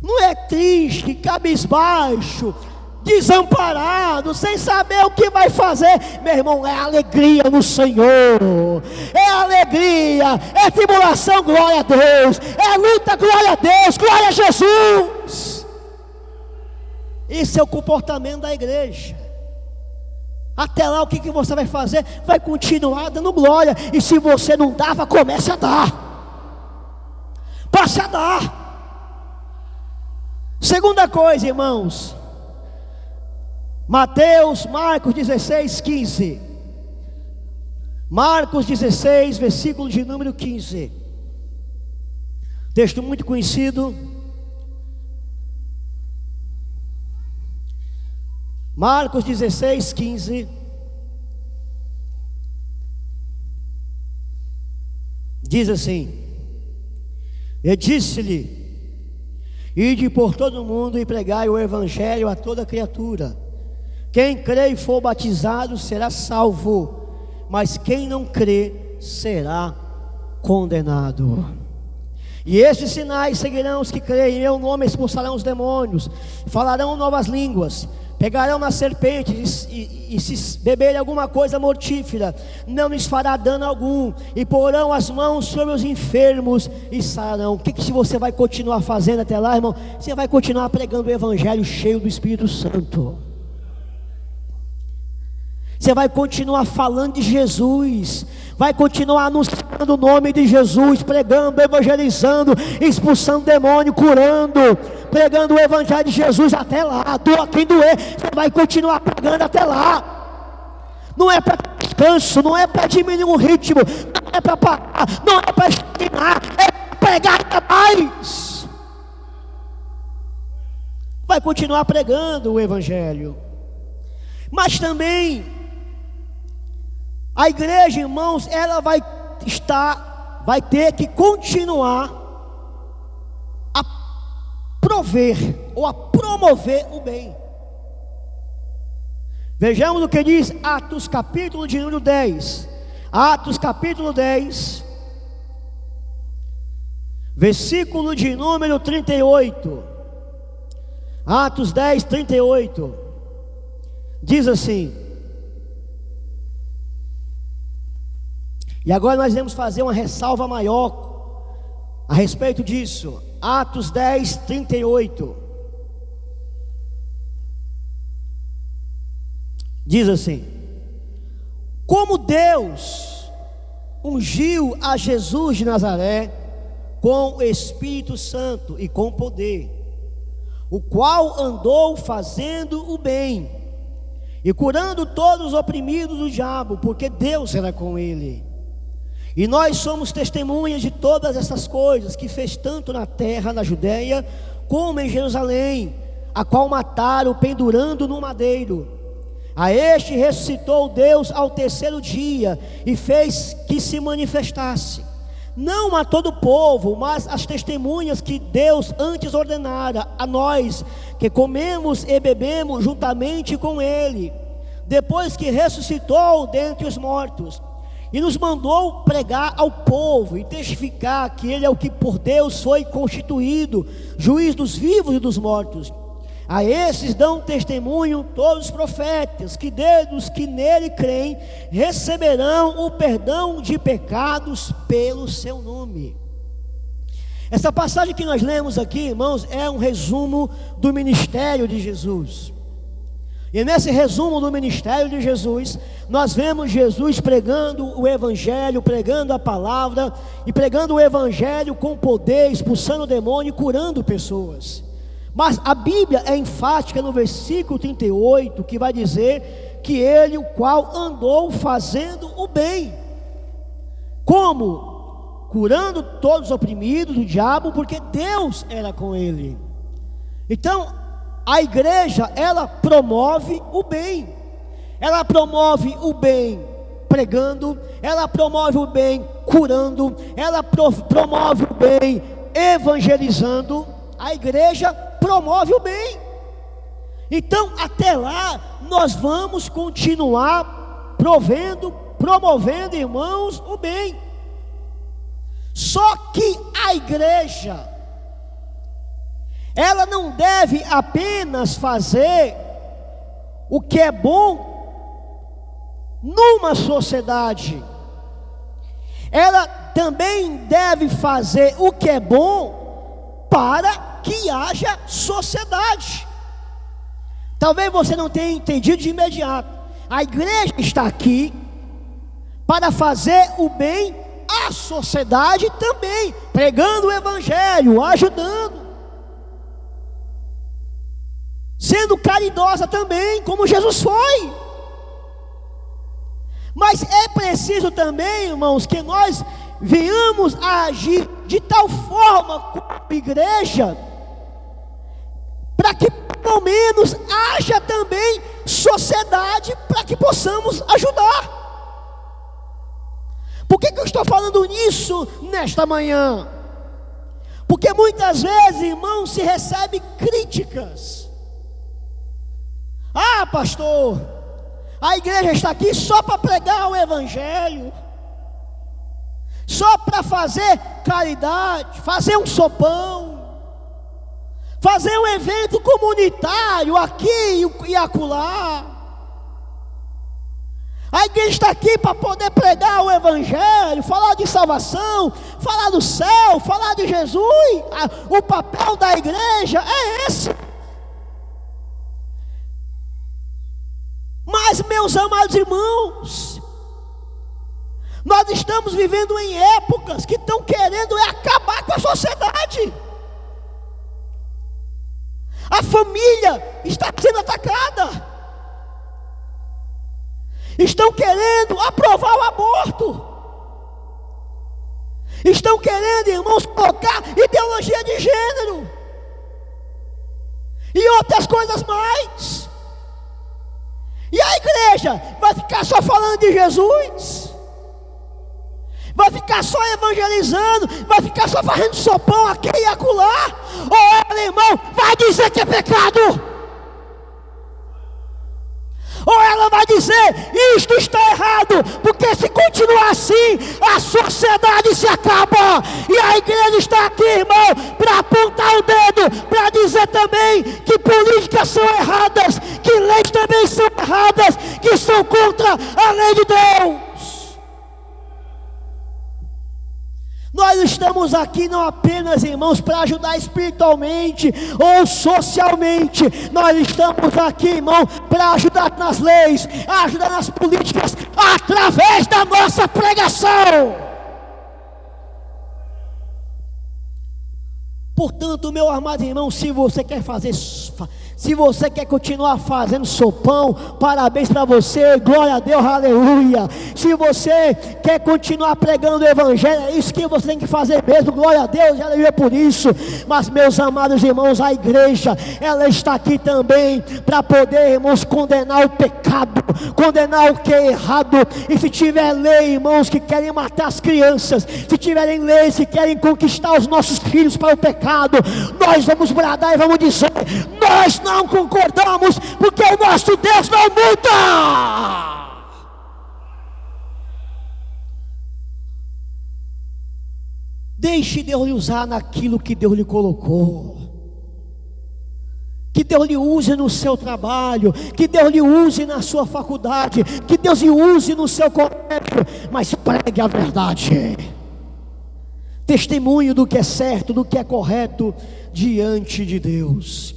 não é triste, cabisbaixo, desamparado, sem saber o que vai fazer. Meu irmão, é alegria no Senhor, é alegria, é tribulação, glória a Deus, é luta, glória a Deus, glória a Jesus. Esse é o comportamento da igreja. Até lá, o que você vai fazer? Vai continuar dando glória. E se você não dava, comece a dar, passe a dar. Segunda coisa, irmãos, Marcos 16, 15. Marcos 16, versículo de número 15. Texto muito conhecido. Marcos 16, 15. Diz assim: e disse-lhe: ide por todo o mundo e pregai o evangelho a toda criatura. Quem crê e for batizado será salvo, mas quem não crê será condenado. E estes sinais seguirão os que creem. Em meu nome expulsarão os demônios, falarão novas línguas, pegarão nas serpentes, e se beberem alguma coisa mortífera, não lhes fará dano algum, e porão as mãos sobre os enfermos e sararão. O que se você vai continuar fazendo até lá, irmão? Você vai continuar pregando o evangelho cheio do Espírito Santo. Você vai continuar falando de Jesus, vai continuar anunciando o nome de Jesus, pregando, evangelizando, expulsando demônio, curando, pregando o evangelho de Jesus até lá. Doa quem doer, você vai continuar pregando até lá. Não é para descanso, não é para diminuir o ritmo, não é para parar, não é para estagnar, é para pregar ainda mais. Vai continuar pregando o evangelho. Mas também a igreja, irmãos, ela vai ter que continuar a prover ou a promover o bem. Vejamos o que diz Atos capítulo de número 10. Atos capítulo 10, versículo de número 38. Atos 10, 38. Diz assim: e agora nós vamos fazer uma ressalva maior a respeito disso. Atos 10, 38. Diz assim: como Deus ungiu a Jesus de Nazaré com o Espírito Santo e com poder, o qual andou fazendo o bem e curando todos os oprimidos do diabo, porque Deus era com ele. E nós somos testemunhas de todas essas coisas que fez tanto na terra, na Judéia, como em Jerusalém, a qual mataram pendurando no madeiro. A este ressuscitou Deus ao terceiro dia e fez que se manifestasse, não a todo o povo, mas às testemunhas que Deus antes ordenara a nós, que comemos e bebemos juntamente com ele, depois que ressuscitou dentre os mortos, e nos mandou pregar ao povo e testificar que ele é o que por Deus foi constituído, juiz dos vivos e dos mortos. A esses dão testemunho todos os profetas, que deles que nele creem receberão o perdão de pecados pelo seu nome. Essa passagem que nós lemos aqui, irmãos, é um resumo do ministério de Jesus. E nesse resumo do ministério de Jesus, nós vemos Jesus pregando o evangelho, pregando a palavra, e pregando o evangelho com poder, expulsando o demônio e curando pessoas. Mas a Bíblia é enfática no versículo 38, que vai dizer que ele, o qual andou fazendo o bem. Como? Curando todos os oprimidos do diabo, porque Deus era com ele. Então, a igreja, ela promove o bem. Ela promove o bem pregando, ela promove o bem curando, ela promove o bem evangelizando. A igreja promove o bem. Então, até lá, nós vamos continuar promovendo, irmãos, o bem. Só que a igreja, ela não deve apenas fazer o que é bom numa sociedade, ela também deve fazer o que é bom para que haja sociedade. Talvez você não tenha entendido de imediato. A igreja está aqui para fazer o bem à sociedade também, pregando o evangelho, ajudando, sendo caridosa também, como Jesus foi. Mas é preciso também, irmãos, que nós venhamos a agir de tal forma como igreja, para que pelo menos haja também sociedade, para que possamos ajudar. Por que eu estou falando nisso nesta manhã? Porque muitas vezes, irmãos, se recebe críticas. Ah, pastor, a igreja está aqui só para pregar o evangelho, só para fazer caridade, fazer um sopão, fazer um evento comunitário aqui e acolá. A igreja está aqui para poder pregar o evangelho, falar de salvação, falar do céu, falar de Jesus. O papel da igreja é esse. Mas, meus amados irmãos, nós estamos vivendo em épocas que estão querendo acabar com a sociedade. A família está sendo atacada. Estão querendo aprovar o aborto. Estão querendo, irmãos, colocar ideologia de gênero e outras coisas mais. E a igreja vai ficar só falando de Jesus? Vai ficar só evangelizando? Vai ficar só fazendo sopão aqui e acolá? Ou ela, irmão, vai dizer que é pecado? Ou ela vai dizer, isto está errado, porque se continuar assim, a sociedade se acaba. E a igreja está aqui, irmão, para apontar o dedo, para dizer também que políticas são erradas, que leis também são erradas, que são contra a lei de Deus. Nós estamos aqui não apenas, irmãos, para ajudar espiritualmente ou socialmente. Nós estamos aqui, irmão, para ajudar nas leis, ajudar nas políticas, através da nossa pregação. Portanto, meu amado irmão, se você quer Se você quer continuar fazendo sopão, parabéns para você, glória a Deus, aleluia. Se você quer continuar pregando o evangelho, é isso que você tem que fazer mesmo, glória a Deus, aleluia por isso. Mas meus amados irmãos, a igreja, ela está aqui também para poder, irmãos, condenar o pecado, condenar o que é errado. E se tiver lei, irmãos, que querem matar as crianças, se tiverem leis que querem conquistar os nossos filhos para o pecado, nós vamos bradar e vamos dizer: nós não concordamos, porque o nosso Deus não muda. Deixe Deus lhe usar naquilo que Deus lhe colocou. Que Deus lhe use no seu trabalho, que Deus lhe use na sua faculdade, que Deus lhe use no seu colégio, mas pregue a verdade. Testemunho do que é certo, do que é correto diante de Deus.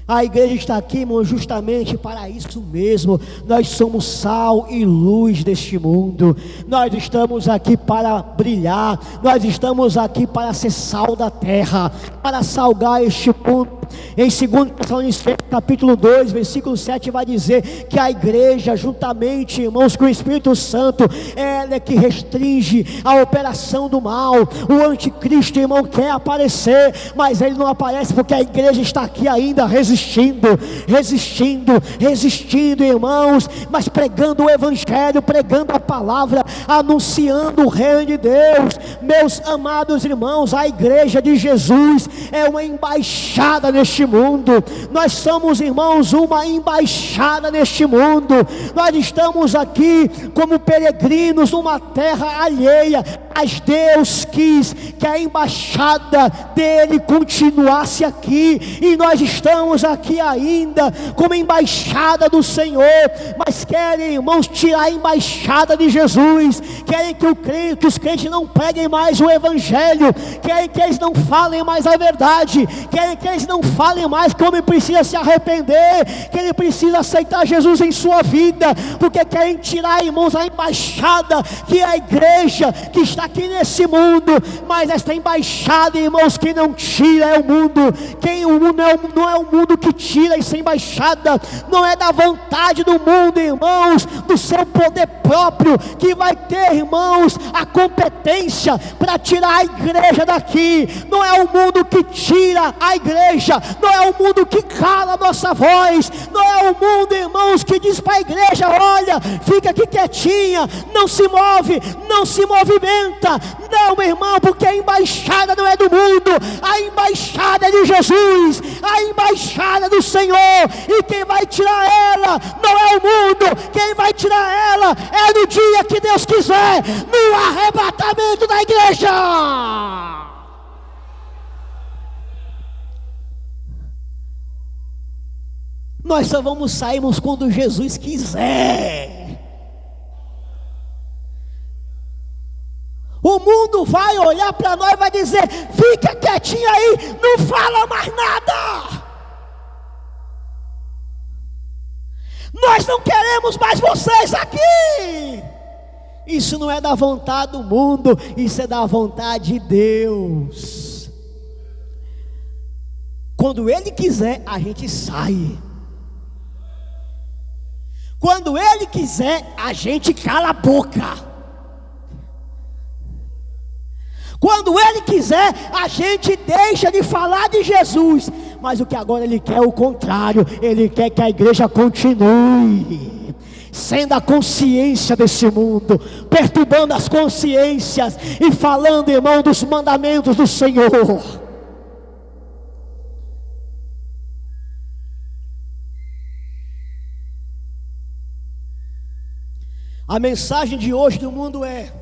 A igreja está aqui, irmão, justamente para isso mesmo. Nós somos sal e luz deste mundo. Nós estamos aqui para brilhar. Nós estamos aqui para ser sal da terra, para salgar este mundo. Em 2 Tessalonicenses capítulo 2, versículo 7 vai dizer que a igreja, juntamente, irmãos, com o Espírito Santo, ela é que restringe a operação do mal. O anticristo, irmão, quer aparecer, mas ele não aparece porque a igreja está aqui ainda resistindo, irmãos, mas pregando o evangelho, pregando a palavra, anunciando o reino de Deus. Meus amados irmãos, a igreja de Jesus é uma embaixada neste mundo. Nós somos, irmãos, uma embaixada neste mundo. Nós estamos aqui como peregrinos numa terra alheia, mas Deus quis que a embaixada dele continuasse aqui, e nós estamos aqui ainda como embaixada do Senhor. Mas querem, irmãos, tirar a embaixada de Jesus, querem que os crentes não preguem mais o evangelho, querem que eles não falem mais a verdade, querem que eles não falem mais que o homem precisa se arrepender, que ele precisa aceitar Jesus em sua vida, porque querem tirar, irmãos, a embaixada que é a igreja que está aqui nesse mundo. Mas esta embaixada, irmãos, que não tira é o mundo. O mundo não é o mundo que tira essa embaixada, não é da vontade do mundo, irmãos, do seu poder próprio, que vai ter, irmãos, a competência para tirar a igreja daqui. Não é o mundo que tira a igreja, não é o mundo que cala a nossa voz, não é o mundo, irmãos, que diz para a igreja: olha, fica aqui quietinha, não se move, não se movimenta. Não, meu irmão, porque a embaixada não é do mundo, a embaixada é de Jesus, a embaixada do Senhor, e quem vai tirar ela não é o mundo, quem vai tirar ela é no dia que Deus quiser, no arrebatamento da igreja. Nós só vamos sairmos quando Jesus quiser. O mundo vai olhar para nós e vai dizer: fica quietinho aí, não fala mais nada. Nós não queremos mais vocês aqui. Isso não é da vontade do mundo, isso é da vontade de Deus. Quando Ele quiser, a gente sai. Quando Ele quiser, a gente cala a boca. Quando Ele quiser, a gente deixa de falar de Jesus. Mas o que agora Ele quer é o contrário. Ele quer que a igreja continue sendo a consciência desse mundo, perturbando as consciências e falando, irmão, dos mandamentos do Senhor. A mensagem de hoje do mundo é: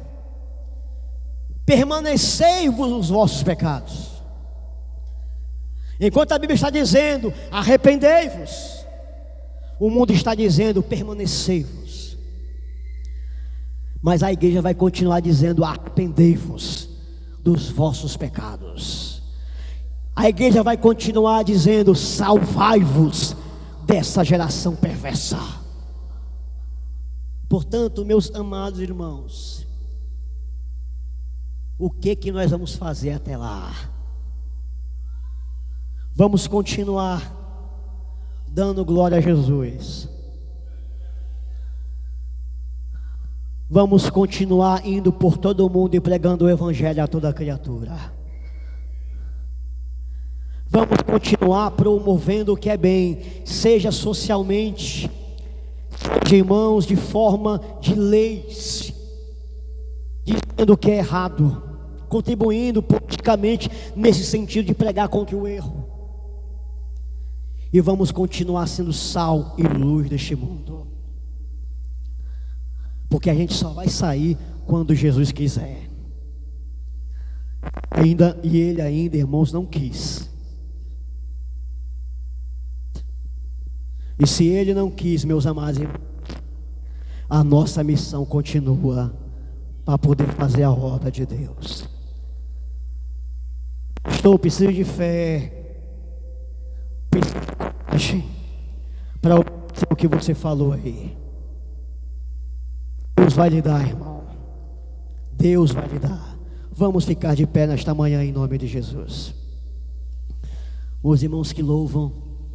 permanecei-vos nos vossos pecados. Enquanto a Bíblia está dizendo: arrependei-vos, o mundo está dizendo: permanecei-vos. Mas a igreja vai continuar dizendo: arrependei-vos dos vossos pecados. A igreja vai continuar dizendo: salvai-vos dessa geração perversa. Portanto, meus amados irmãos, o que nós vamos fazer até lá? Vamos continuar dando glória a Jesus. Vamos continuar indo por todo mundo e pregando o evangelho a toda criatura. Vamos continuar promovendo o que é bem, seja socialmente, seja, irmãos, de forma de leis, dizendo o que é errado, contribuindo politicamente nesse sentido de pregar contra o erro. E vamos continuar sendo sal e luz deste mundo, porque a gente só vai sair quando Jesus quiser. Ele ainda, irmãos, não quis. E se Ele não quis, meus amados irmãos, a nossa missão continua para poder fazer a obra de Deus. Preciso de fé, preciso de coragem para o que você falou aí. Deus vai lhe dar, irmão. Deus vai lhe dar. Vamos ficar de pé nesta manhã em nome de Jesus. Os irmãos que louvam